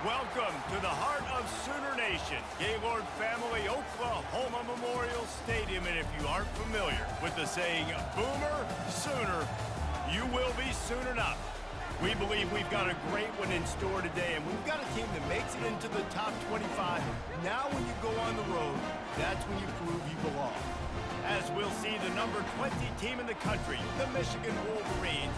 Welcome to the heart of Sooner Nation, Gaylord Family Oklahoma Memorial Stadium. And if you aren't familiar with the saying, Boomer Sooner, you will be soon enough. We believe we've got a great one in store today, and we've got a team that makes it into the top 25. Now when you go on the road, that's when you prove you belong. As we'll see the number 20 team in the country, the Michigan Wolverines,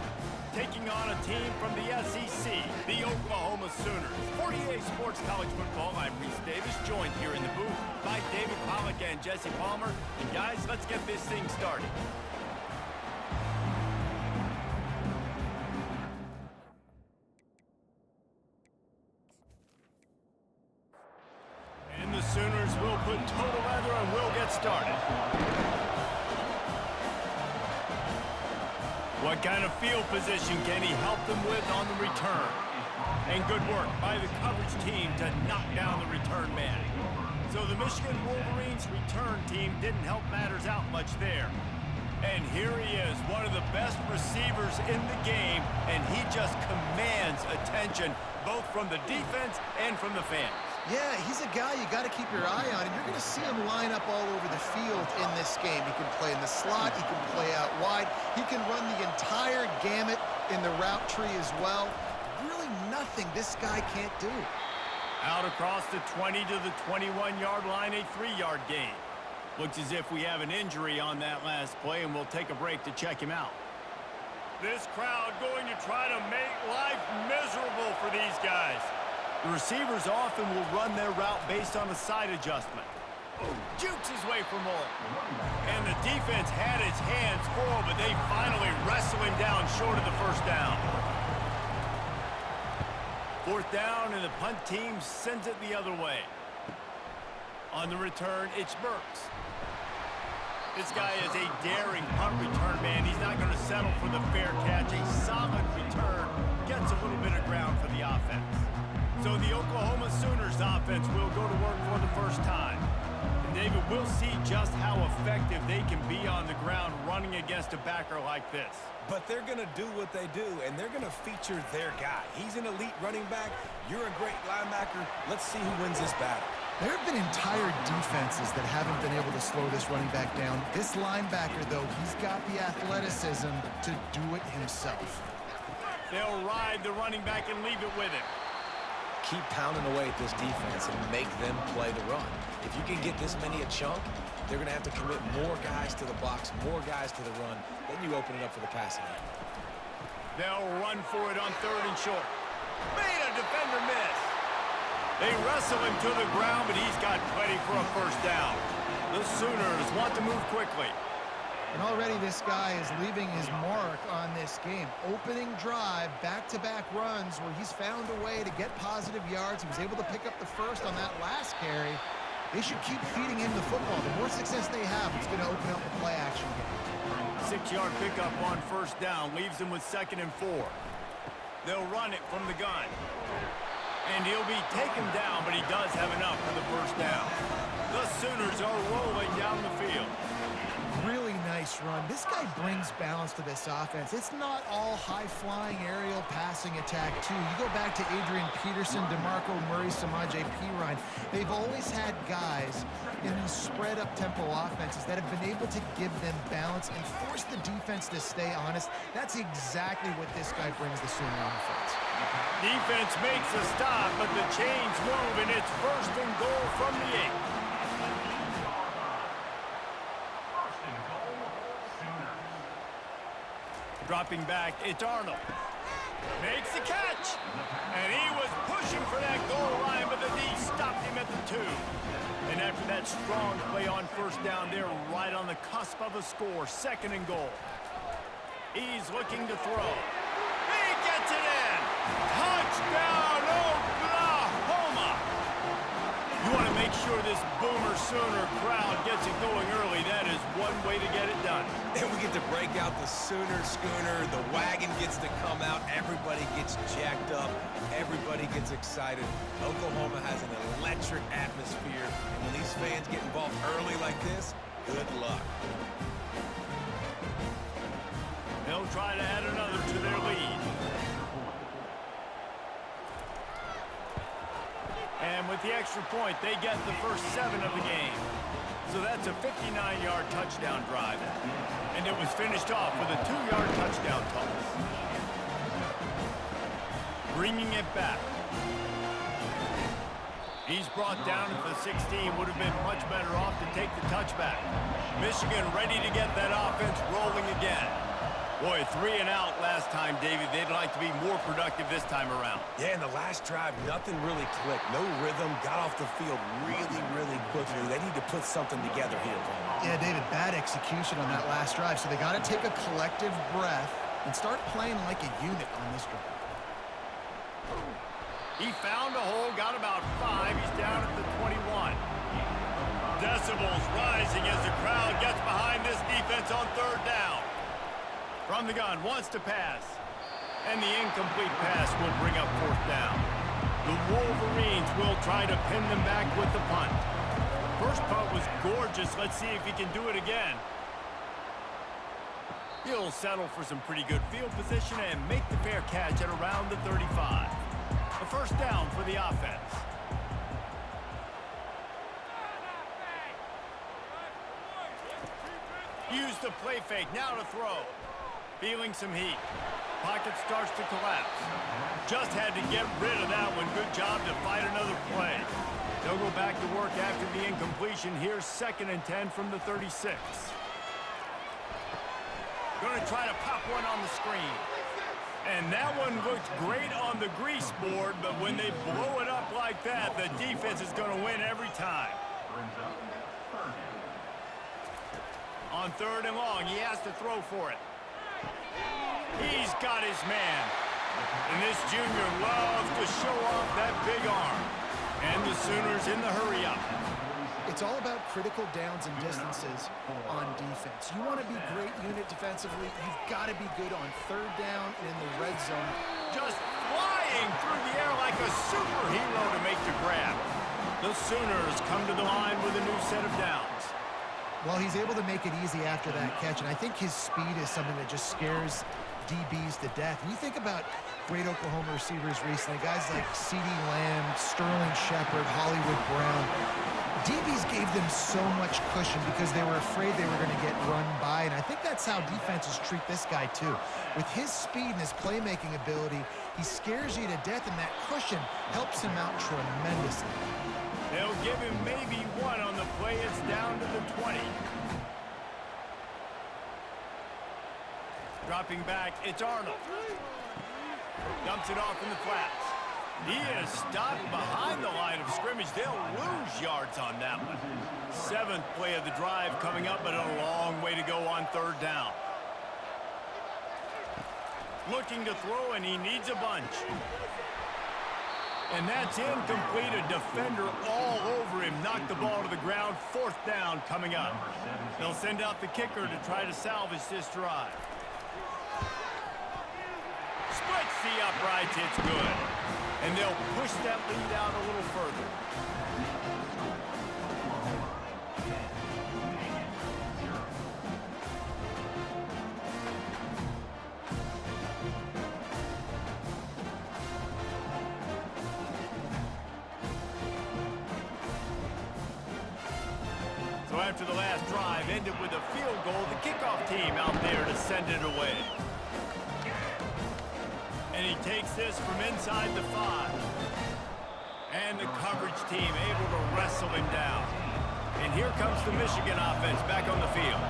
taking on a team from the SEC, the Oklahoma Sooners. 48 Sports College Football, I'm Reese Davis, joined here in the booth by David Pollack and Jesse Palmer. And guys, let's get this thing started. And the Sooners will put total leather and we'll get started. What kind of field position can he help them with on the return? And good work by the coverage team to knock down the return man. So the Michigan Wolverines return team didn't help matters out much there. And here he is, one of the best receivers in the game, and he just commands attention both from the defense and from the fans. Yeah, he's a guy you got to keep your eye on, and you're going to see him line up all over the field in this game. He can play in the slot, he can play out wide, he can run the entire gamut in the route tree as well. Really nothing this guy can't do. Out across the 20 to the 21-yard line, a 3-yard gain. Looks as if we have an injury on that last play, and we'll take a break to check him out. This crowd going to try to make life miserable for these guys. The receivers often will run their route based on a side adjustment. Jukes his way for more. And the defense had its hands full, but they finally wrestle him down short of the first down. Fourth down, and the punt team sends it the other way. On the return, it's Burks. This guy is a daring punt return man. He's not going to settle for the fair catch. A solid return gets a little bit of ground for the offense. So the Oklahoma Sooners offense will go to work for the first time. And David, we'll see just how effective they can be on the ground running against a backer like this. But they're going to do what they do, and they're going to feature their guy. He's an elite running back. You're a great linebacker. Let's see who wins this battle. There have been entire defenses that haven't been able to slow this running back down. This linebacker, though, he's got the athleticism to do it himself. They'll ride the running back and leave it with him. Keep pounding away at this defense and make them play the run. If you can get this many a chunk, they're going to have to commit more guys to the box, more guys to the run. Then you open it up for the passing game. They'll run for it on 3rd and short. Made a defender miss. They wrestle him to the ground, but he's got plenty for a first down. The Sooners want to move quickly. And already this guy is leaving his mark on this game. Opening drive, back-to-back runs where he's found a way to get positive yards. He was able to pick up the first on that last carry. They should keep feeding him the football. The more success they have, it's going to open up the play-action game. 6-yard pickup on first down leaves them with 2nd and 4. They'll run it from the gun. And he'll be taken down, but he does have enough for the first down. The Sooners are rolling down the field. Really nice run. This guy brings balance to this offense. It's not all high-flying aerial passing attack, too. You go back to Adrian Peterson, DeMarco Murray, Samaje Perine. They've always had guys in these spread-up tempo offenses that have been able to give them balance and force the defense to stay honest. That's exactly what this guy brings the Sooner offense. Defense makes a stop, but the chains move, and it's 1st and goal from the 8. Dropping back, it's Arnold. Makes the catch. And he was pushing for that goal line, but the D stopped him at the 2. And after that strong play on first down, they're right on the cusp of a score. 2nd and goal. He's looking to throw. He gets it in. Touchdown, Oklahoma. You want to make sure this Boomer Sooner crowd gets it going early. That is one way to get it done. And we get to break out the Sooner schooner. The wagon gets to come out. Everybody gets jacked up. Everybody gets excited. Oklahoma has an electric atmosphere. And when these fans get involved early like this, good luck. They'll try to add another to their lead. extra point, they get the first 7 of the game. So that's a 59-yard touchdown drive. And it was finished off with a 2-yard touchdown toss. Bringing it back. He's brought down at the 16. Would have been much better off to take the touchback. Michigan ready to get that offense rolling again. Boy, 3 and out last time, David. They'd like to be more productive this time around. Yeah, in the last drive, nothing really clicked. No rhythm, got off the field really, really quickly. They need to put something together here, Bowman. Yeah, David, bad execution on that last drive. So they got to take a collective breath and start playing like a unit on this drive. He found a hole, got about 5. He's down at the 21. Decibels rising as the crowd gets behind this defense on 3rd down. From the gun, wants to pass. And the incomplete pass will bring up 4th down. The Wolverines will try to pin them back with the punt. First punt was gorgeous. Let's see if he can do it again. He'll settle for some pretty good field position and make the fair catch at around the 35. A first down for the offense. Use the play fake, now to throw. Feeling some heat. Pocket starts to collapse. Just had to get rid of that one. Good job to fight another play. They'll go back to work after the incompletion. Here's 2nd and 10 from the 36. Going to try to pop one on the screen. And that one looked great on the grease board, but when they blow it up like that, the defense is going to win every time. On 3rd and long, he has to throw for it. He's got his man. And this junior loves to show off that big arm. And the Sooners in the hurry-up. It's all about critical downs and distances on defense. You want to be great unit defensively, you've got to be good on 3rd down and in the red zone. Just flying through the air like a superhero to make the grab. The Sooners come to the line with a new set of downs. Well, he's able to make it easy after that catch, and I think his speed is something that just scares DBs to death. When you think about great Oklahoma receivers recently, guys like CeeDee Lamb, Sterling Shepard, Hollywood Brown, DBs gave them so much cushion because they were afraid they were going to get run by, and I think that's how defenses treat this guy too. With his speed and his playmaking ability, he scares you to death, and that cushion helps him out tremendously. They'll give him maybe 1 on the play. It's down to the 20. Dropping back, it's Arnold. Dumps it off in the flats. He is stopped behind the line of scrimmage. They'll lose yards on that one. 7th play of the drive coming up, but a long way to go on 3rd down. Looking to throw, and he needs a bunch. And that's incomplete. A defender all over him. Knocked the ball to the ground. 4th down coming up. They'll send out the kicker to try to salvage this drive. Splits the uprights. It's good. And they'll push that lead out a little further. So after the last drive ended with a field goal, the kickoff team out there to send it away. And he takes this from inside the 5. And the coverage team able to wrestle him down. And here comes the Michigan offense back on the field.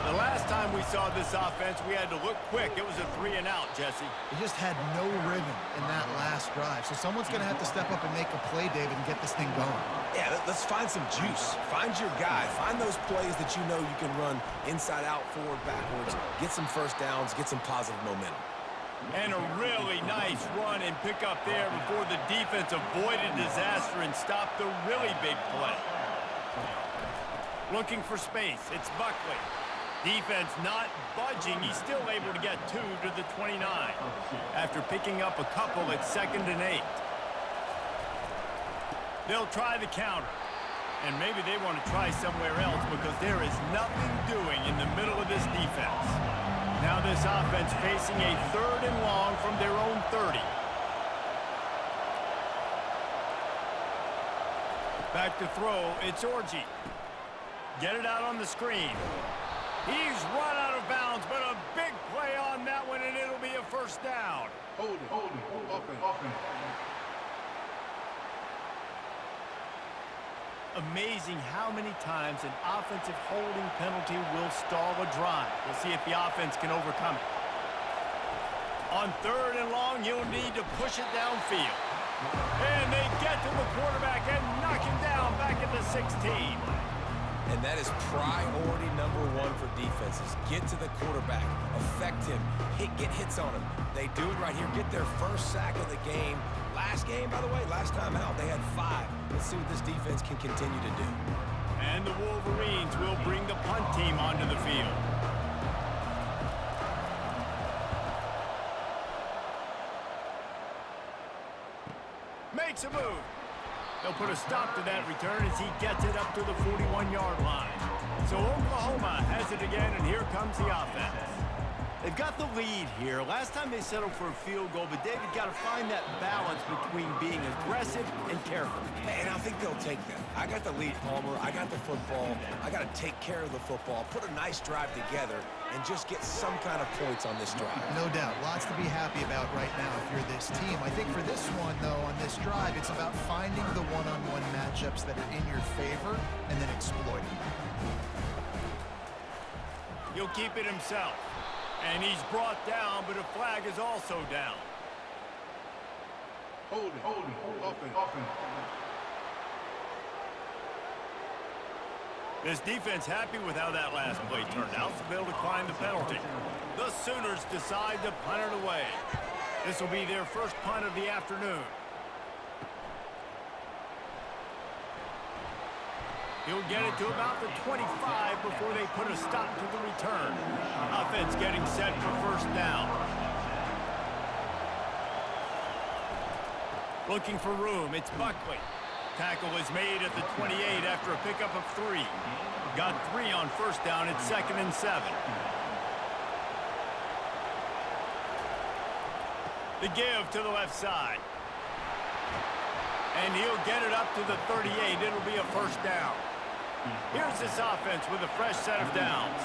The last time we saw this offense, we had to look quick. It was a 3 and out, Jesse. He just had no rhythm in that last drive. So someone's going to have to step up and make a play, David, and get this thing going. Yeah, let's find some juice. Find your guy. Find those plays that you know you can run inside out, forward, backwards. Get some first downs. Get some positive momentum. And a really nice run and pick up there before the defense avoided disaster and stopped the really big play. Looking for space. It's Buckley. Defense not budging. He's still able to get 2 to the 29 after picking up a couple at 2nd and 8. They'll try the counter. And maybe they want to try somewhere else because there is nothing doing in the middle of this defense. Now this offense facing a 3rd and long from their own 30. Back to throw, it's Orji. Get it out on the screen. He's run out of bounds, but a big play on that one, and it'll be a first down. Hold it. Offense. Amazing how many times an offensive holding penalty will stall a drive. We'll see if the offense can overcome it. On 3rd and long, you'll need to push it downfield. And they get to the quarterback and knock him down back at the 16. And that is priority number 1 for defenses. Get to the quarterback, affect him, get hits on him. They do it right here, get their first sack of the game. Last game, by the way, last time out, they had 5. Let's see what this defense can continue to do. And the Wolverines will bring the punt team onto the field. Makes a move. They'll put a stop to that return as he gets it up to the 41-yard line. So Oklahoma has it again, and here comes the offense. They've got the lead here. Last time they settled for a field goal, but David got to find that balance between being aggressive and careful. And I think they'll take that. I got the lead, Palmer. I got the football. I got to take care of the football, put a nice drive together, and just get some kind of points on this drive. No doubt. Lots to be happy about right now if you're this team. I think for this one, though, on this drive, it's about finding the one-on-one matchups that are in your favor and then exploiting them. He'll keep it himself. And he's brought down, but a flag is also down. Hold it. Offense. This defense happy with how that last play turned out, so they'll decline the penalty. The Sooners decide to punt it away. This will be their first punt of the afternoon. He'll get it to about the 25 before they put a stop to the return. Offense getting set for first down. Looking for room, it's Buckley. Tackle is made at the 28 after a pickup of 3. Got 3 on first down, it's 2nd and 7. The give to the left side. And he'll get it up to the 38. It'll be a first down. Here's this offense with a fresh set of downs.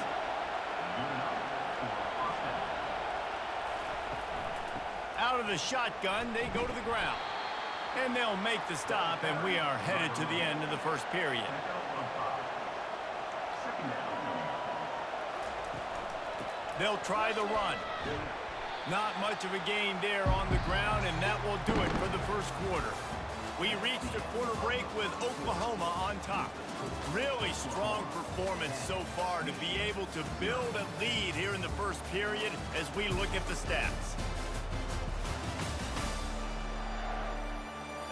Out of the shotgun, they go to the ground. And they'll make the stop, and we are headed to the end of the first period. They'll try the run. Not much of a gain there on the ground, and that will do it for the first quarter. We reached a quarter break with Oklahoma on top. Really strong performance so far to be able to build a lead here in the first period as we look at the stats.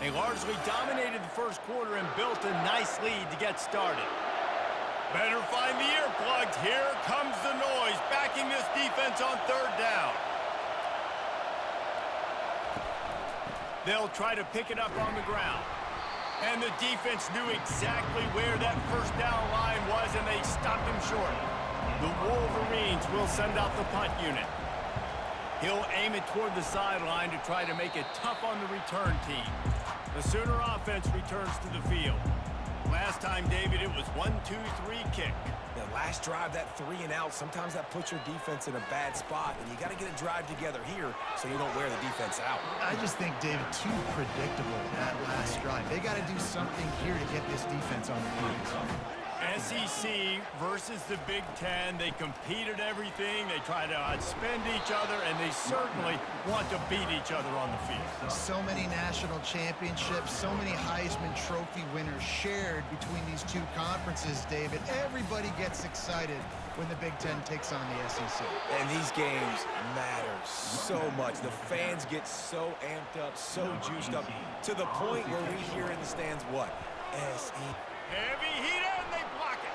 They largely dominated the first quarter and built a nice lead to get started. Better find the earplugs. Here comes the noise, backing this defense on 3rd down. They'll try to pick it up on the ground. And the defense knew exactly where that first down line was, and they stopped him short. The Wolverines will send out the punt unit. He'll aim it toward the sideline to try to make it tough on the return team. The Sooner offense returns to the field. Last time, David, it was 1-2-3 kick. Now, last drive, that 3 and out, sometimes that puts your defense in a bad spot, and you got to get a drive together here so you don't wear the defense out. I just think, David, too predictable that last drive. They got to do something here to get this defense on the field. SEC versus the Big Ten. They compete at everything. They try to outspend each other, and they certainly want to beat each other on the field. So many national championships, so many Heisman Trophy winners shared between these two conferences, David. Everybody gets excited when the Big Ten takes on the SEC. And these games matter so much. The fans get so amped up, so juiced up, to the point where we hear in the stands what? SEC. Heavy heat, and they block it.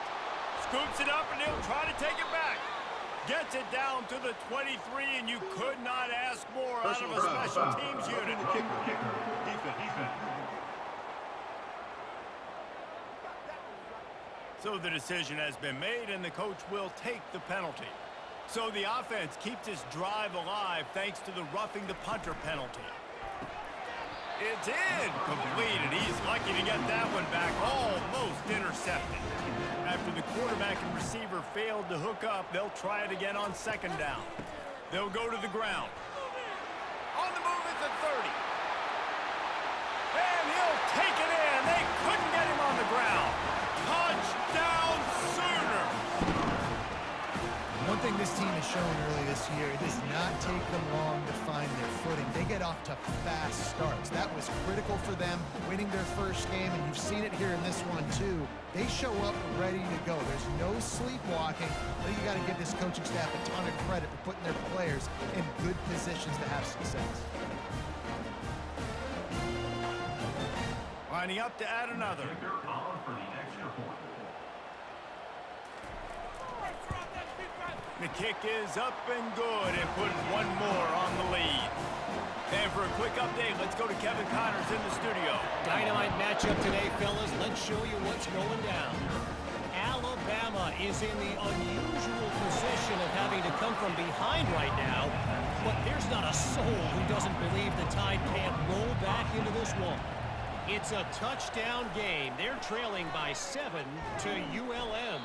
Scoops it up, and he'll try to take it back. Gets it down to the 23, and you could not ask more out of a special teams unit. Defense. So the decision has been made, and the coach will take the penalty. So the offense keeps this drive alive thanks to the roughing the punter penalty. It's incomplete, and he's lucky to get that one back, almost intercepted. After the quarterback and receiver failed to hook up, they'll try it again on second down. They'll go to the ground. On the move at the 30. And he'll take it in. They couldn't get him on the ground. Touchdown Sooners! One thing this team has shown early this year, it does not take them long to find their footing. They get off to fast starts. That was critical for them, winning their first game, and you've seen it here in this one too. They show up ready to go. There's no sleepwalking. I think you got to give this coaching staff a ton of credit for putting their players in good positions to have success. Lining up to add another. The kick is up and good, and put one more on the lead. And for a quick update, let's go to Kevin Connors in the studio. Dynamite matchup today, fellas. Let's show you what's going down. Alabama is in the unusual position of having to come from behind right now, but there's not a soul who doesn't believe the Tide can't roll back into this one. It's a touchdown game. They're trailing by 7 to ULM.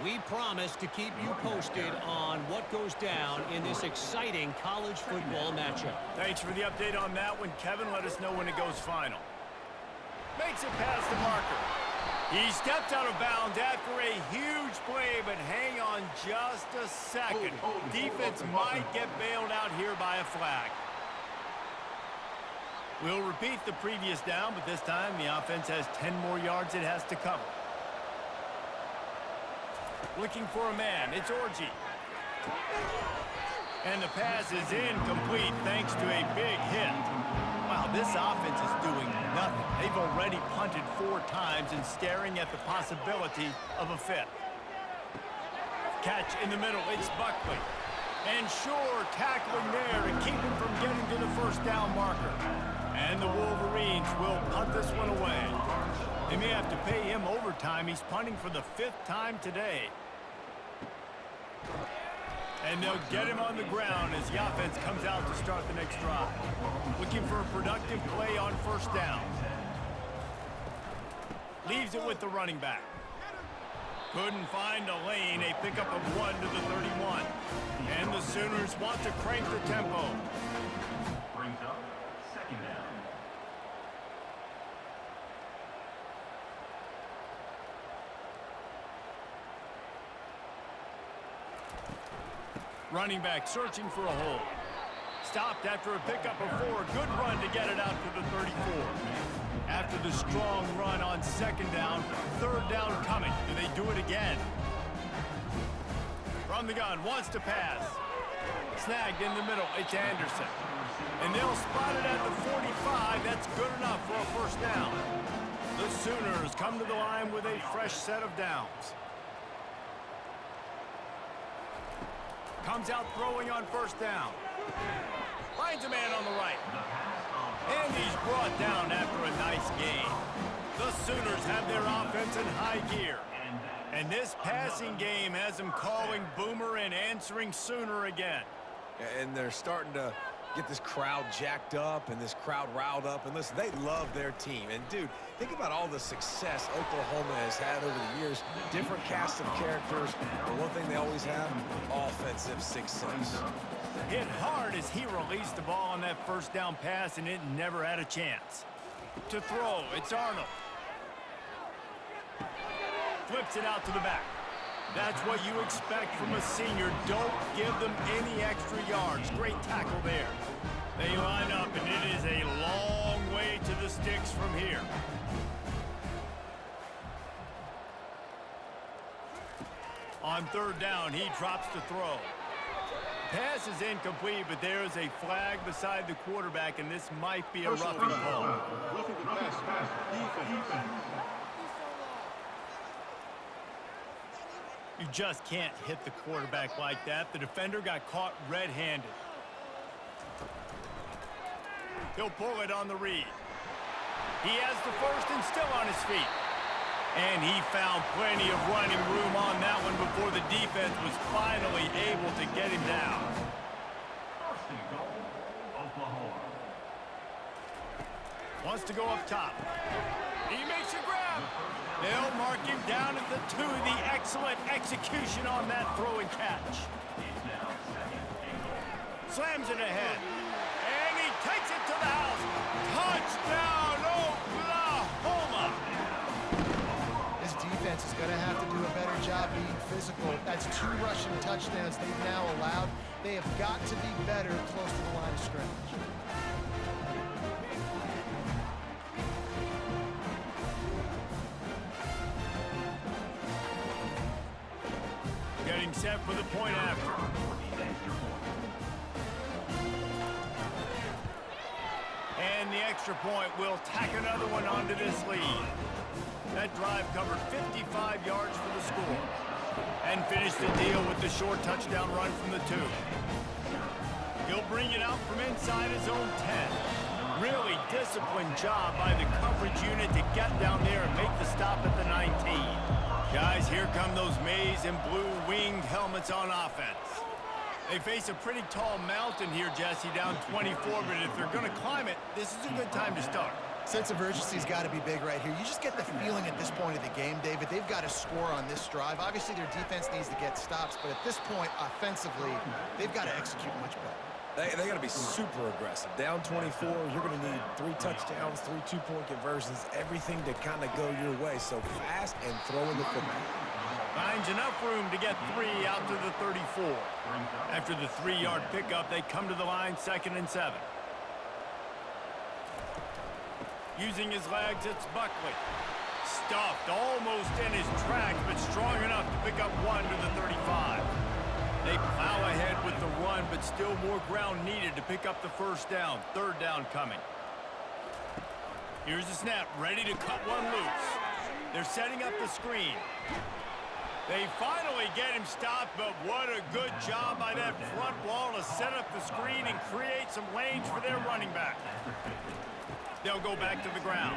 We promise to keep you posted on what goes down in this exciting college football matchup. Thanks for the update on that one, Kevin. Let us know when it goes final. Makes it past the marker. He steps out of bounds after a huge play, but hang on just a second. Defense might get bailed out here by a flag. We'll repeat the previous down, but this time the offense has 10 more yards it has to cover. Looking for a man, it's Orji. And the pass is incomplete thanks to a big hit. Wow, this offense is doing nothing. They've already punted 4 times and staring at the possibility of a fifth. Catch in the middle, it's Buckley. And sure, tackling there to keep him from getting to the first down marker. And the Wolverines will punt this one away. They may have to pay him overtime. He's punting for the 5th time today. And they'll get him on the ground as the offense comes out to start the next drive. Looking for a productive play on first down. Leaves it with the running back. Couldn't find a lane. A pickup of 1 to the 31. And the Sooners want to crank the tempo. Brings up second down. Running back searching for a hole. Stopped after a pickup of 4. Good run to get it out to the 34. After the strong run on second down, third down coming. Do they do it again? From the gun, wants to pass. Snagged in the middle, it's Anderson. And they'll spot it at the 45. That's good enough for a first down. The Sooners come to the line with a fresh set of downs. Comes out throwing on first down. Finds a man on the right. And he's brought down after a nice gain. The Sooners have their offense in high gear. And this passing game has them calling Boomer and answering Sooner again. And they're starting to get this crowd jacked up and this crowd riled up. And listen, they love their team. And, dude, think about all the success Oklahoma has had over the years. Different cast of characters. But one thing they always have, offensive success. Hit hard as he released the ball on that first down pass, and it never had a chance. To throw, it's Arnold. Flips it out to the back. That's what you expect from a senior. Don't give them any extra yards. Great tackle there. They line up, and it is a long way to the sticks from here. On third down, he drops to throw. Pass is incomplete, but there is a flag beside the quarterback, and this might be a roughing call. Roughing the pass. Defense. You just can't hit the quarterback like that. The defender got caught red-handed. He'll pull it on the read. He has the first and still on his feet. And he found plenty of running room on that one before the defense was finally able to get him down. First and goal, Oklahoma. Wants to go up top. He makes a grab. They'll mark him down at the 2. The excellent execution on that throw and catch. Slams it ahead. And he takes it to the house. Touchdown, Oklahoma! This defense is going to have to do a better job being physical. That's 2 rushing touchdowns they've now allowed. They have got to be better close to the line of scrimmage. Getting set for the point after. And the extra point will tack another one onto this lead. That drive covered 55 yards for the score. And finished the deal with the short touchdown run from the 2. He'll bring it out from inside his own 10. Really disciplined job by the coverage unit to get down there and make the stop at the 19. Guys, here come those maize and blue winged helmets on offense. They face a pretty tall mountain here, Jesse, down 24, but if they're going to climb it, this is a good time to start. Sense of urgency's got to be big right here. You just get the feeling at this point of the game, David, they've got to score on this drive. Obviously, their defense needs to get stops, but at this point, offensively, they've got to execute much better. They got to be super aggressive. Down 24, you're going to need 3 touchdowns, 3 2-point conversions, everything to kind of go your way. So fast and throwing the football. Finds enough room to get 3 out to the 34. After the 3-yard pickup, they come to the line 2nd and 7. Using his legs, it's Buckley. Stuffed almost in his tracks, but strong enough to pick up 1 to the 35. They plow ahead with the run, but still more ground needed to pick up the first down. 3rd down coming. Here's the snap, ready to cut one loose. They're setting up the screen. They finally get him stopped, but what a good job by that front wall to set up the screen and create some lanes for their running back. They'll go back to the ground.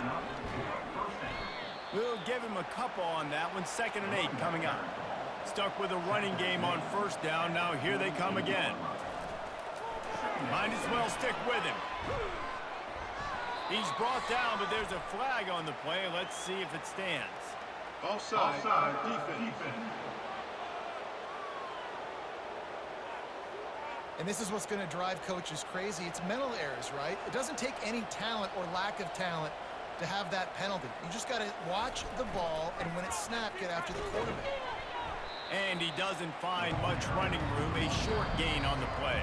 We'll give him a couple on that one. 2nd and 8 coming up. Stuck with a running game on 1st down. Now here they come again. Might as well stick with him. He's brought down, but there's a flag on the play. Let's see if it stands. Offside. Defense. And this is what's going to drive coaches crazy. It's mental errors, right? It doesn't take any talent or lack of talent to have that penalty. You just got to watch the ball, and when it's snapped, get after the quarterback. And he doesn't find much running room. A short gain on the play.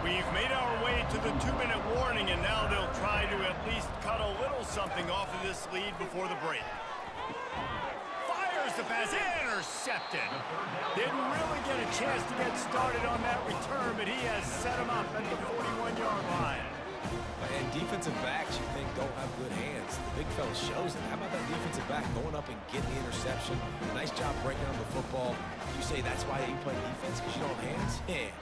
We've made our way to the 2-minute warning, and now they'll try to at least cut a little something off of this lead before the break. Fires the pass, intercepted. Didn't really get a chance to get started on that return, but he has set him up at the 41-yard line. And defensive backs you think don't have good hands. The big fella shows it. How about that defensive back going up and getting the interception? Nice job breaking on the football. You say that's why you play defense, because you don't have hands? Yeah.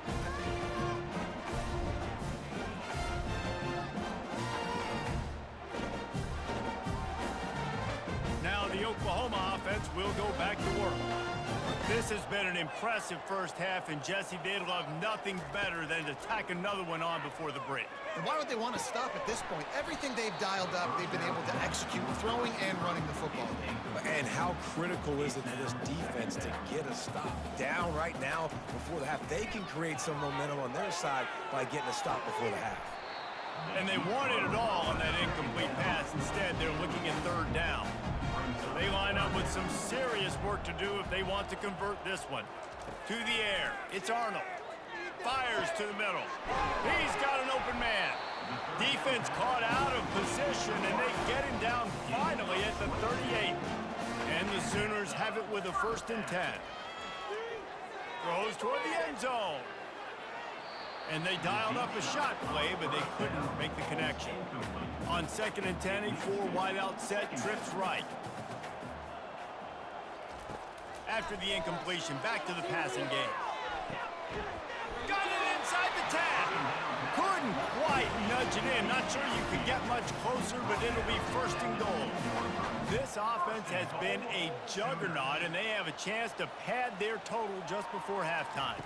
Now the Oklahoma offense will go back to work. This has been an impressive first half, and Jesse, they'd love nothing better than to tack another one on before the break. And why would they want to stop at this point? Everything they've dialed up, they've been able to execute, throwing and running the football. And how critical is it for this defense to get a stop? Down right now before the half. They can create some momentum on their side by getting a stop before the half. And they wanted it all on that incomplete pass. Instead, they're looking at 3rd down. They line up with some serious work to do if they want to convert this one. To the air, it's Arnold. Fires to the middle. He's got an open man. Defense caught out of position, and they get him down finally at the 38. And the Sooners have it with a 1st and 10. Throws toward the end zone. And they dialed up a shot play, but they couldn't make the connection. On 2nd and 10, a 4-wide-out set, trips right. After the incompletion, back to the passing game. Got it inside the 10. Couldn't quite nudge it in. Not sure you could get much closer, but it'll be 1st and goal. This offense has been a juggernaut, and they have a chance to pad their total just before halftime.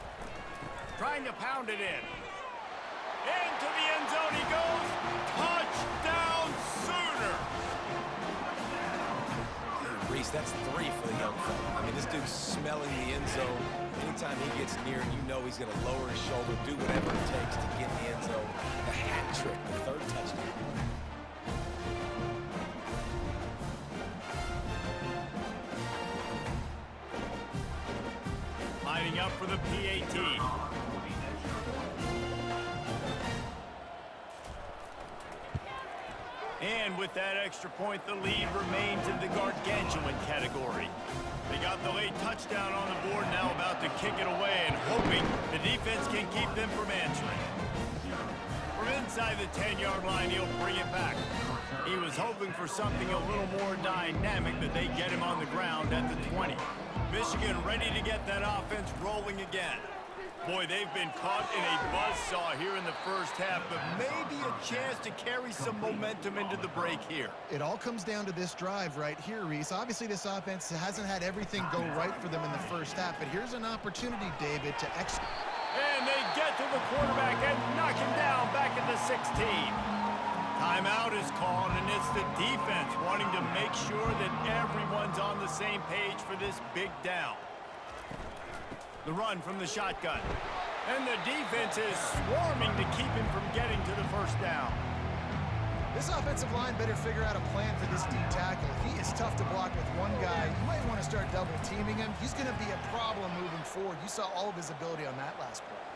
Trying to pound it in. Into the end zone he goes. Touchdown, Sooners! Reese, that's 3 for the young fella. I mean, this dude's smelling the end zone. Anytime he gets near, you know he's going to lower his shoulder, do whatever it takes to get in the end zone. The hat trick, the 3rd touchdown. Lining up for the PAT. And with that extra point, the lead remains in the gargantuan category. They got the late touchdown on the board, now about to kick it away and hoping the defense can keep them from answering. From inside the 10-yard line, he'll bring it back. He was hoping for something a little more dynamic, but they get him on the ground at the 20. Michigan ready to get that offense rolling again. Boy, they've been caught in a buzzsaw here in the first half, but maybe a chance to carry some momentum into the break here. It all comes down to this drive right here, Reese. Obviously, this offense hasn't had everything go right for them in the first half, but here's an opportunity, David, to execute. And they get to the quarterback and knock him down back at the 16. Timeout is called, and it's the defense wanting to make sure that everyone's on the same page for this big down. The run from the shotgun. And the defense is swarming to keep him from getting to the first down. This offensive line better figure out a plan for this D tackle. He is tough to block with one guy. You might want to start double teaming him. He's going to be a problem moving forward. You saw all of his ability on that last play.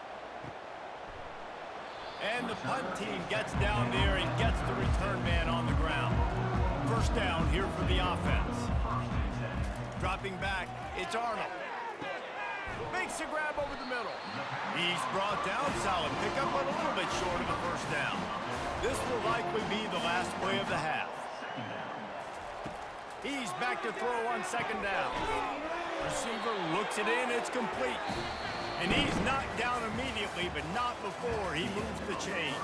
And the punt team gets down there and gets the return man on the ground. First down here for the offense. Dropping back, it's Arnold. Makes a grab over the middle. He's brought down, solid pickup, but a little bit short of the first down. This will likely be the last play of the half. He's back to throw on 2nd down. Receiver looks it in, it's complete. And he's knocked down immediately, but not before he moves the chains.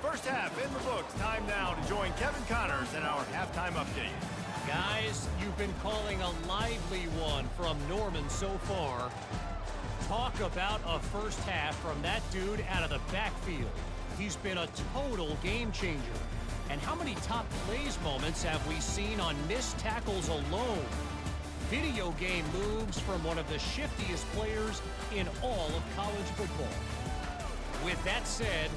First half in the books. Time now to join Kevin Connors in our halftime update. Guys, you've been calling a lively one from Norman so far. Talk about a first half from that dude out of the backfield. He's been a total game changer. And how many top plays moments have we seen on missed tackles alone? Video game moves from one of the shiftiest players in all of college football. With that said,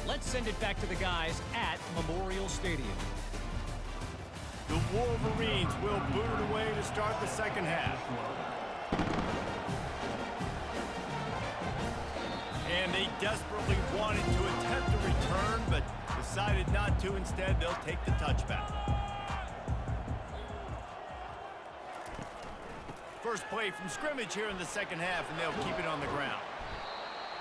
let's send it back to the guys at Memorial Stadium. The Wolverines will boot it away to start the second half. And they desperately wanted to attempt a return, but decided not to. Instead, they'll take the touchback. First play from scrimmage here in the second half, and they'll keep it on the ground.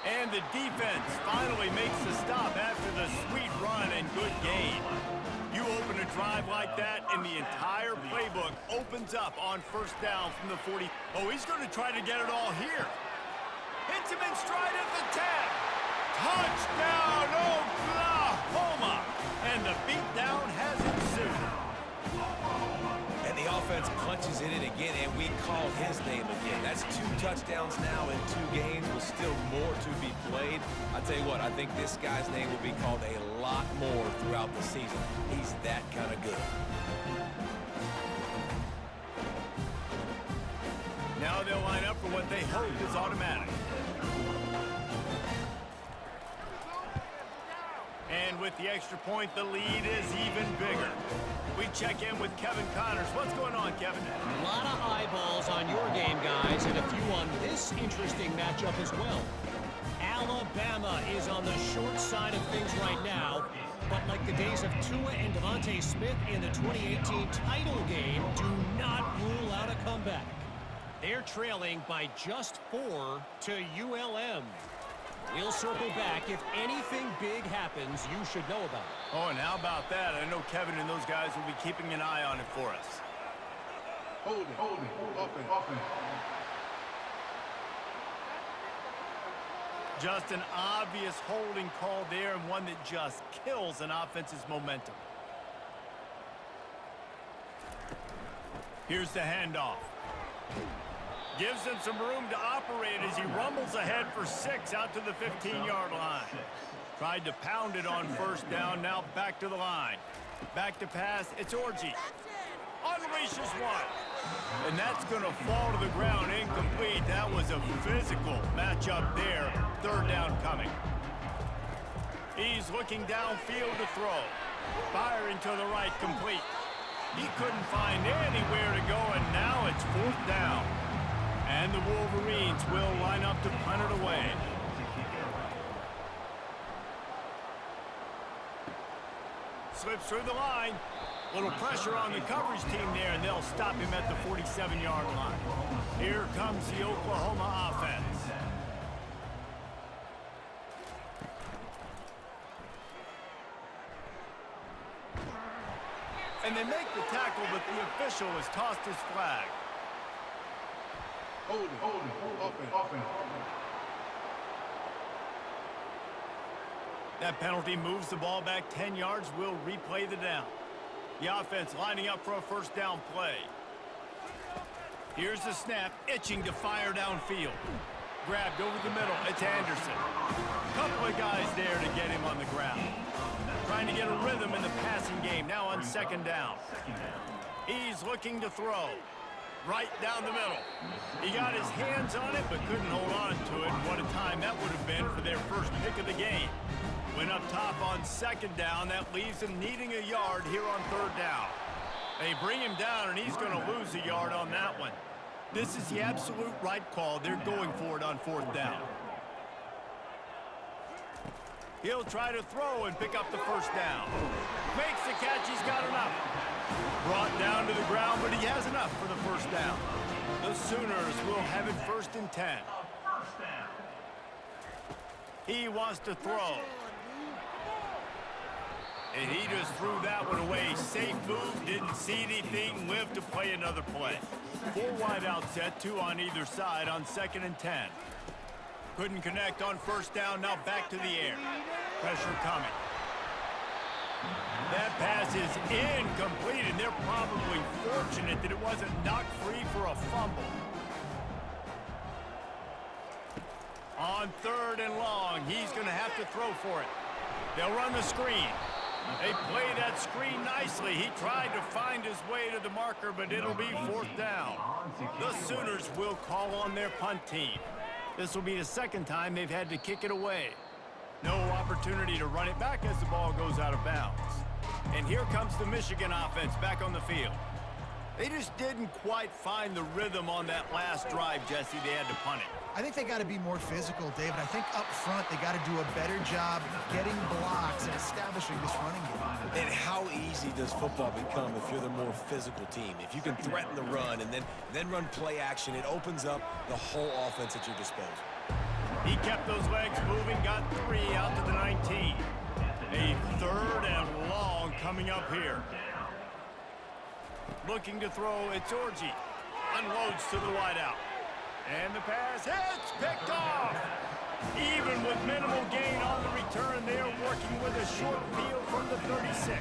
And the defense finally makes the stop after the sweet run and good gain. You open a drive like that, and the entire playbook opens up on first down from the 40. Oh, he's going to try to get it all here. Hits him in stride at the 10. Touchdown, Oklahoma! And the beatdown has ensued. And the offense punches it in again, and we call his name again. That's 2 touchdowns now in 2 games with still more to be played. I tell you what, I think this guy's name will be called a lot more throughout the season. He's that kind of good. Now they'll line up for what they hope is automatic. And with the extra point, the lead is even bigger. We check in with Kevin Connors. What's going on, Kevin? A lot of eyeballs on your game, guys, and a few on this interesting matchup as well. Alabama is on the short side of things right now, but like the days of Tua and Devontae Smith in the 2018 title game, do not rule out a comeback. They're trailing by just 4 to ULM. We'll circle back. If anything big happens, you should know about it. Oh, and how about that? I know Kevin and those guys will be keeping an eye on it for us. Holding, offense. Just an obvious holding call there, and one that just kills an offense's momentum. Here's the handoff. Gives him some room to operate as he rumbles ahead for 6 out to the 15-yard line. Tried to pound it on first down, now back to the line. Back to pass, it's Orji. Unleashes one. And that's going to fall to the ground incomplete. That was a physical matchup there. Third down coming. He's looking downfield to throw. Firing to the right, complete. He couldn't find anywhere to go, and now it's fourth down. And the Wolverines will line up to punt it away. Slips through the line. Little pressure on the coverage team there, and they'll stop him at the 47-yard line. Here comes the Oklahoma offense. And they make the tackle, but the official has tossed his flag. Hold it, offense. That penalty moves the ball back 10 yards. We'll replay the down. The offense lining up for a first down play. Here's the snap, itching to fire downfield. Grabbed over the middle, it's Anderson. Couple of guys there to get him on the ground. Trying to get a rhythm in the passing game, now on second down. He's looking to throw. Right down the middle. He got his hands on it, but couldn't hold on to it. What a time that would have been for their first pick of the game. Went up top on second down. That leaves him needing a yard here on third down. They bring him down, and he's going to lose a yard on that one. This is the absolute right call. They're going for it on fourth down. He'll try to throw and pick up the first down. Makes the catch. He's got enough. Brought down to the ground, but he has enough for the first down. The Sooners will have it 1st and 10. He wants to throw. And he just threw that one away. Safe move, didn't see anything, lived to play another play. 4 wide out set, 2 on either side on 2nd and 10. Couldn't connect on first down, now back to the air. Pressure coming. That pass is incomplete, and they're probably fortunate that it wasn't knocked free for a fumble. On 3rd and long, he's going to have to throw for it. They'll run the screen. They play that screen nicely. He tried to find his way to the marker, but it'll be 4th down. The Sooners will call on their punt team. This will be the 2nd time they've had to kick it away. No opportunity to run it back as the ball goes out of bounds. And here comes the Michigan offense back on the field. They just didn't quite find the rhythm on that last drive, Jesse. They had to punt it. I think they got to be more physical, David. I think up front they got to do a better job getting blocks and establishing this running game. And how easy does football become if you're the more physical team? If you can threaten the run and then run play action, it opens up the whole offense at your disposal. He kept those legs moving, got 3 out to the 19. A 3rd and long coming up here. Looking to throw, it's Orji. Unloads to the wideout. And the pass hits, picked off. Even with minimal gain on the return, they are working with a short field from the 36.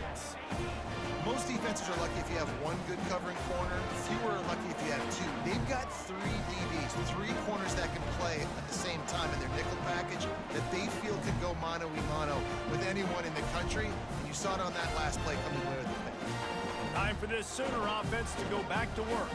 Most defenses are lucky if you have 1 good covering corner. Fewer are lucky if you have 2. They've got 3 DBs, 3 corners that can play at the same time in their nickel package that they feel could go mano-a-mano with anyone in the country. And you saw it on that last play coming away with the pick. Time for this Sooner offense to go back to work.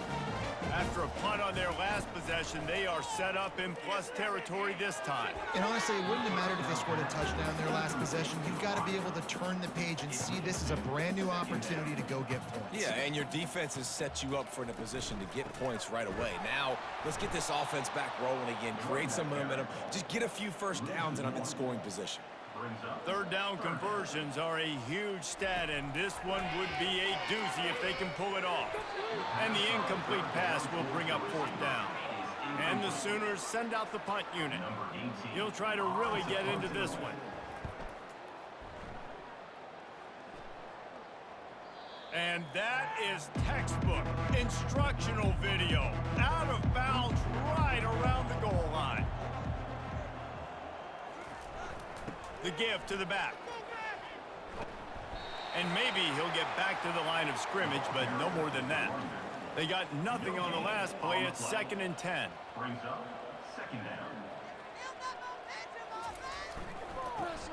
After a punt on their last possession, they are set up in plus territory this time. And honestly, it wouldn't have mattered if they scored a touchdown their last possession. You've got to be able to turn the page and see this as a brand new opportunity to go get points. Yeah, and your defense has set you up for in a position to get points right away. Now, let's get this offense back rolling again, create some momentum, just get a few first downs, and I'm in scoring position. 3rd down conversions are a huge stat, and this one would be a doozy if they can pull it off. And the incomplete pass will bring up 4th down. And the Sooners send out the punt unit. He'll try to really get into this one. And that is textbook instructional video. Out of bounds right around the goal line. The give to the back. And maybe he'll get back to the line of scrimmage, but no more than that. They got nothing on the last play. It's 2nd and 10. Brings up 2nd down.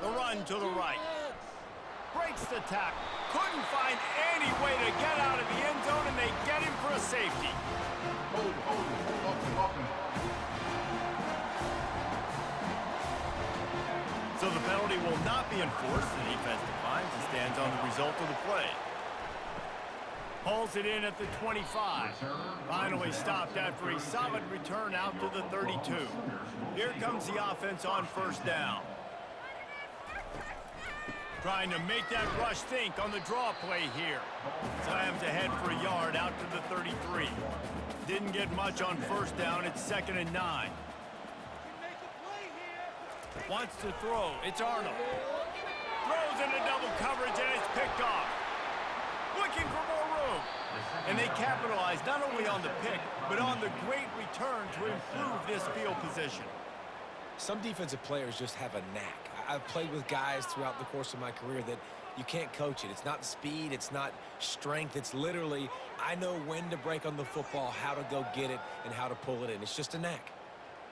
The run to the right. Breaks the tackle. Couldn't find any way to get out of the end zone, and they get him for a safety. Offense. So the penalty will not be enforced. The defense declines and stands on the result of the play. Hauls it in at the 25. Finally stopped after a solid return out to the 32. Here comes the offense on first down. Trying to make that rush think on the draw play here. Slams ahead for a yard out to the 33. Didn't get much on first down. It's 2nd and 9. Wants to throw. It's Arnold. Throws into double coverage, and it's picked off. Looking for more room. And they capitalize not only on the pick, but on the great return to improve this field position. Some defensive players just have a knack. I've played with guys throughout the course of my career that you can't coach it. It's not speed, it's not strength. It's literally, I know when to break on the football, how to go get it, and how to pull it in. It's just a knack.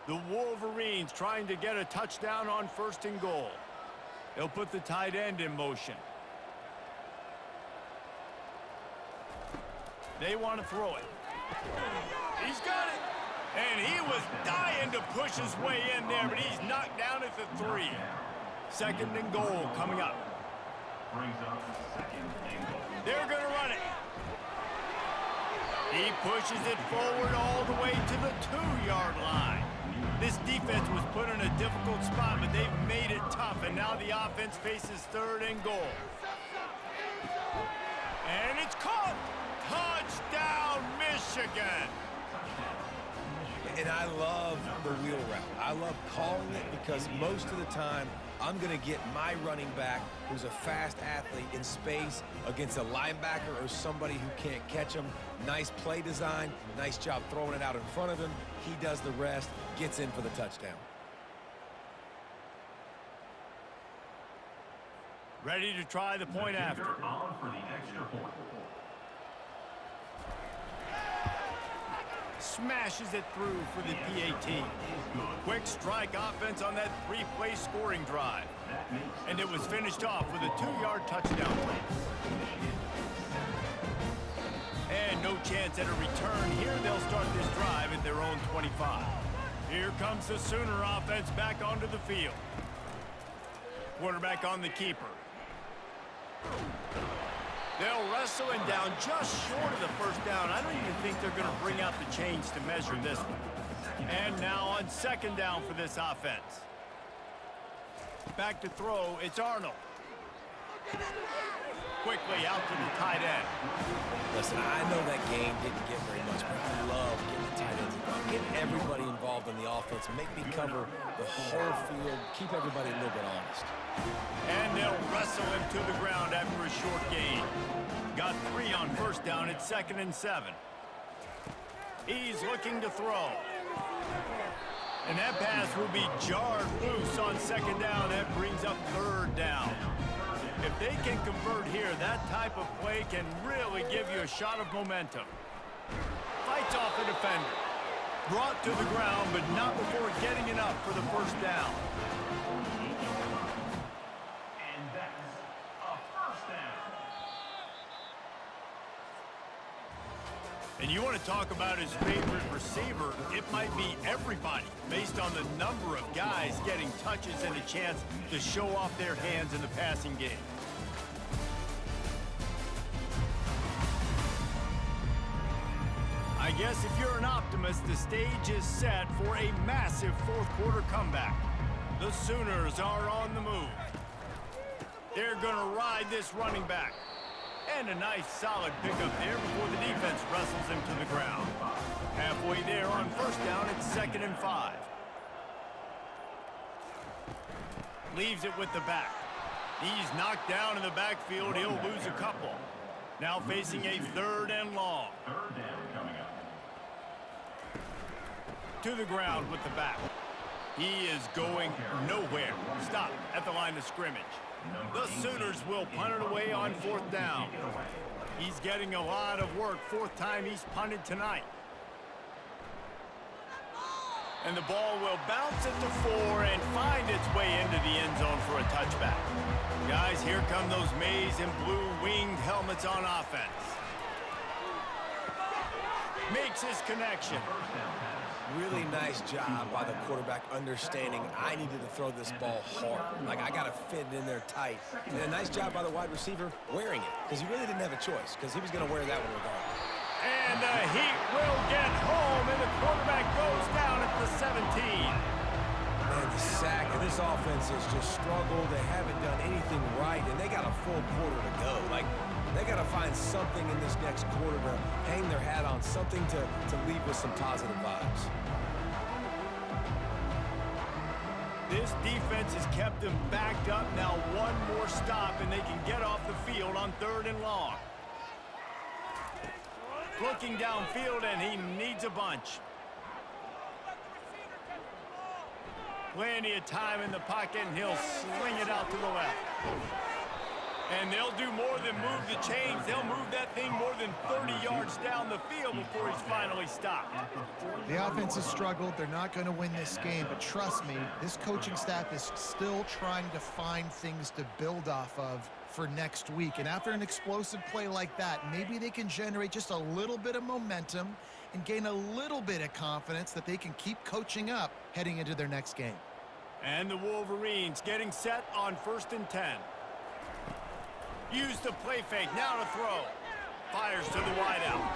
The Wolverines trying to get a touchdown on 1st and goal. They'll put the tight end in motion. They want to throw it. He's got it. And he was dying to push his way in there, but he's knocked down at the 3. 2nd and goal coming up. They're going to run it. He pushes it forward all the way to the 2-yard line. This defense was put in a difficult spot, but they've made it tough, and now the offense faces 3rd and goal. And it's caught. Touchdown, Michigan. And I love the wheel route. I love calling it because most of the time, I'm going to get my running back, who's a fast athlete, in space against a linebacker or somebody who can't catch him. Nice play design, nice job throwing it out in front of him. He does the rest, gets in for the touchdown. Ready to try the point after. Smashes it through for the PAT. Quick strike offense on that 3-play scoring drive. And it was finished off with a 2-yard touchdown play. And no chance at a return here. They'll start this drive at their own 25. Here comes the Sooner offense back onto the field. Quarterback on the keeper. They'll wrestle him down just short of the 1st down. I don't even think they're going to bring out the chains to measure this one. And now on 2nd down for this offense. Back to throw, it's Arnold. Quickly out to the tight end. Listen, I know that game didn't get very much, but I love getting the tight ends involved. Get everybody involved in the offense. Make me cover the whole field. Keep everybody a little bit honest. And they'll wrestle him to the ground after a short gain. Got 3 on 1st down. It's 2nd and 7. He's looking to throw. And that pass will be jarred loose on 2nd down. That brings up 3rd down. If they can convert here, that type of play can really give you a shot of momentum. Fights off the defender. Brought to the ground, but not before getting enough for the 1st down. And you want to talk about his favorite receiver, it might be everybody, based on the number of guys getting touches and a chance to show off their hands in the passing game. I guess if you're an optimist, the stage is set for a massive 4th quarter comeback. The Sooners are on the move. They're going to ride this running back. And a nice solid pickup there before the defense wrestles him to the ground. Halfway there on 1st down, it's 2nd and 5. Leaves it with the back. He's knocked down in the backfield. He'll lose a couple. Now facing a 3rd and long. To the ground with the back. He is going nowhere. Stop at the line of scrimmage. The Sooners will punt it away on 4th down. He's getting a lot of work. 4th time he's punted tonight. And the ball will bounce at the 4 and find its way into the end zone for a touchback. Guys, here come those maize and blue winged helmets on offense. Makes his connection. Really nice job by the quarterback understanding I needed to throw this ball hard. Like, I got to fit it in there tight. And a nice job by the wide receiver wearing it, because he really didn't have a choice, because he was going to wear that one regardless. And the Heat will get home, and the quarterback goes down at the 17. Man, the sack, and this offense has just struggled. They haven't done anything right, and they got a full quarter to go. Like, they got to find something in this next quarter to hang their hat on, something to leave with some positive vibes. This defense has kept them backed up. Now one more stop, and they can get off the field on 3rd and long. Looking downfield, and he needs a bunch. Plenty of time in the pocket, and he'll sling it out to the left. And they'll do more than move the chains. They'll move that thing more than 30 yards down the field before he's finally stopped. The offense has struggled. They're not going to win this game, but trust me, this coaching staff is still trying to find things to build off of for next week. And after an explosive play like that, maybe they can generate just a little bit of momentum and gain a little bit of confidence that they can keep coaching up heading into their next game. And the Wolverines getting set on 1st and 10. Use the play fake, now to throw. Fires to the wideout.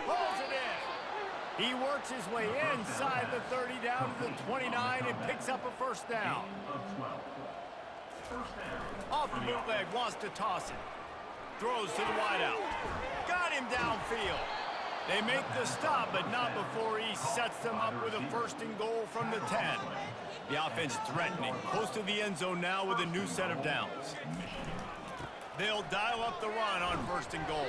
Pulls it in. He works his way inside the 30 down to the 29 and picks up a 1st down. Off the bootleg, wants to toss it. Throws to the wideout. Got him downfield. They make the stop, but not before he sets them up with a 1st and goal from the 10. The offense threatening, close to the end zone now with a new set of downs. They'll dial up the run on 1st and goal.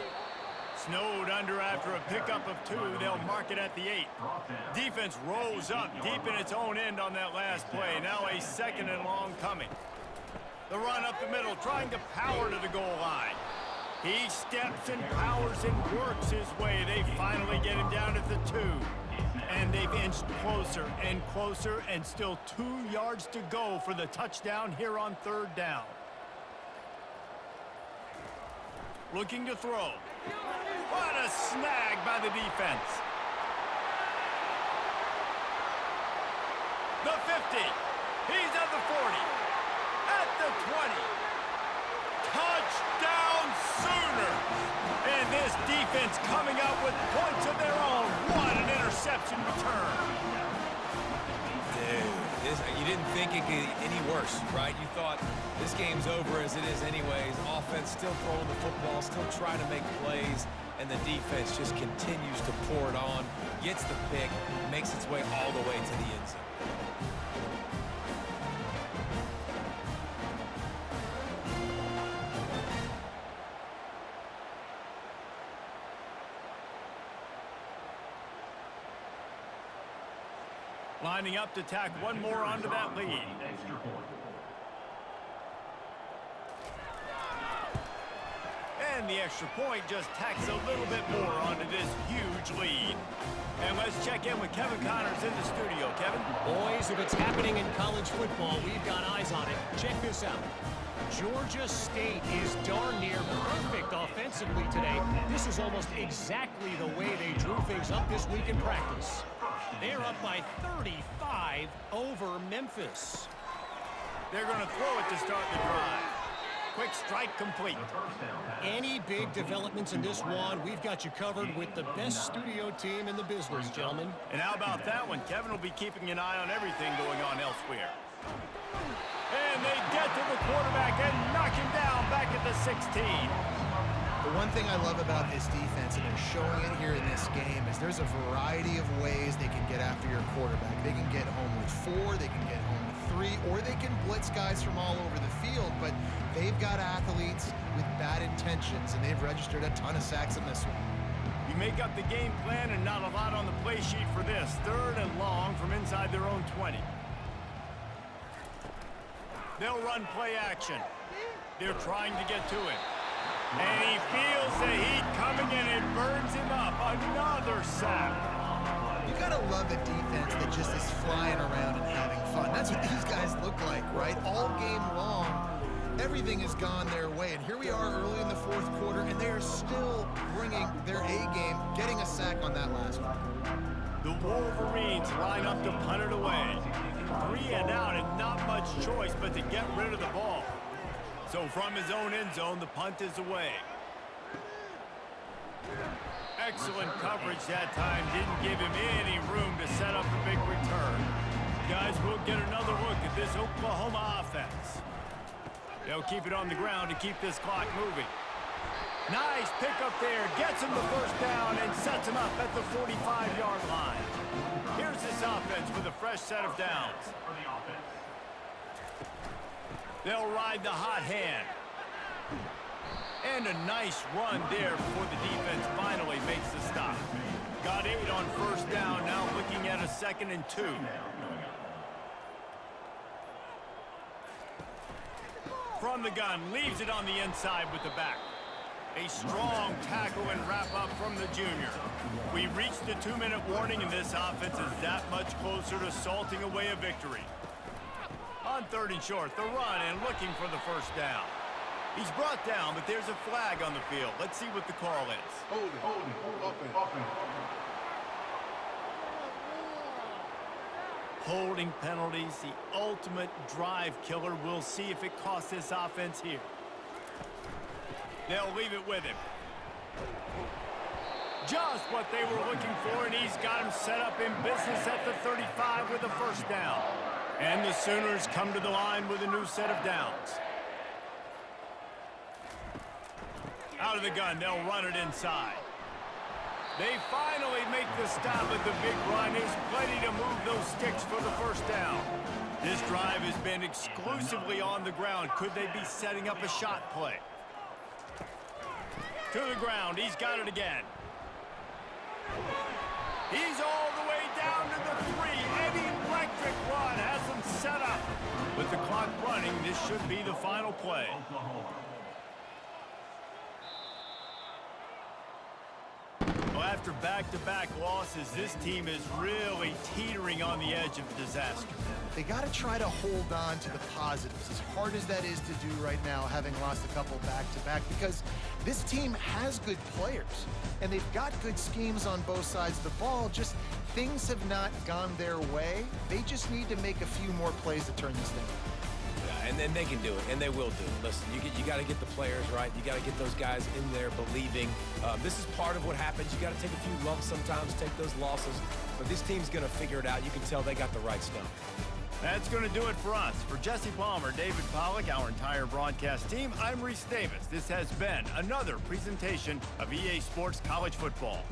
Snowed under after a pickup of 2. They'll mark it at the 8. Defense rose up deep in its own end on that last play. Now a 2nd and long coming. The run up the middle, trying to power to the goal line. He steps and powers and works his way. They finally get him down at the 2. And they've inched closer and closer, and still 2 yards to go for the touchdown here on 3rd down. Looking to throw. What a snag by the defense. The 50. He's at the 40. At the 20. Touchdown Sooners. And this defense coming out with points of their own. What an interception return. Dude, you didn't think it could get any worse, right? You thought this game's over as it is anyways. Offense still throwing the football, still trying to make plays, and the defense just continues to pour it on, gets the pick, makes its way all the way to the end zone. Lining up to tack one more onto that lead. And the extra point just tacks a little bit more onto this huge lead. And let's check in with Kevin Connors in the studio. Kevin? Boys, if it's happening in college football, we've got eyes on it. Check this out. Georgia State is darn near perfect offensively today. This is almost exactly the way they drew things up this week in practice. They're up by 35 over Memphis. They're going to throw it to start the drive. Quick strike complete. Any big developments in this one, we've got you covered with the best studio team in the business, gentlemen. And how about that one? Kevin will be keeping an eye on everything going on elsewhere. And they get to the quarterback and knock him down back at the 16. The one thing I love about this defense, and they're showing it here in this game, is there's a variety of ways they can get after your quarterback. They can get home with 4, they can get home with 3, or they can blitz guys from all over the field, but they've got athletes with bad intentions, and they've registered a ton of sacks in this one. You make up the game plan and not a lot on the play sheet for this. 3rd and long from inside their own 20. They'll run play action. They're trying to get to him. And he feels the heat coming and it burns him up. Another sack. You gotta love a defense that just is flying around and having fun. That's what these guys look like, right? All game long, everything has gone their way. And here we are early in the fourth quarter, and they are still bringing their A game, getting a sack on that last one. The Wolverines line up to punt it away. 3 and out, and not much choice but to get rid of the ball. So from his own end zone, the punt is away. Excellent coverage that time. Didn't give him any room to set up a big return. Guys, we'll get another look at this Oklahoma offense. They'll keep it on the ground to keep this clock moving. Nice pickup there. Gets him the first down and sets him up at the 45-yard line. Here's this offense with a fresh set of downs. They'll ride the hot hand. And a nice run there before the defense finally makes the stop. Got 8 on first down, now looking at a 2nd and 2. From the gun, leaves it on the inside with the back. A strong tackle and wrap-up from the junior. We reached the 2-minute warning, and this offense is that much closer to salting away a victory. On 3rd and short, the run and looking for the first down. He's brought down, but there's a flag on the field. Let's see what the call is. Holding. Holding penalties, the ultimate drive killer. We'll see if it costs this offense here. They'll leave it with him. Just what they were looking for, and he's got him set up in business at the 35 with a first down. And the Sooners come to the line with a new set of downs. Out of the gun, they'll run it inside. They finally make the stop at the big run. There's plenty to move those sticks for the first down. This drive has been exclusively on the ground. Could they be setting up a shot play? To the ground, he's got it again. He's all the way down to the 3. Any electric run has them set up. With the clock running, this should be the final play. Well, after back-to-back losses, this team is really teetering on the edge of disaster. They got to try to hold on to the positives, as hard as that is to do right now, having lost a couple back-to-back, because this team has good players, and they've got good schemes on both sides of the ball. Just things have not gone their way. They just need to make a few more plays to turn this thing. Yeah, and then they can do it, and they will do it. Listen, you got to get the players right. You got to get those guys in there believing. This is part of what happens. You got to take a few lumps sometimes, take those losses, but this team's going to figure it out. You can tell they got the right stuff. That's going to do it for us. For Jesse Palmer, David Pollack, our entire broadcast team, I'm Reese Davis. This has been another presentation of EA Sports College Football.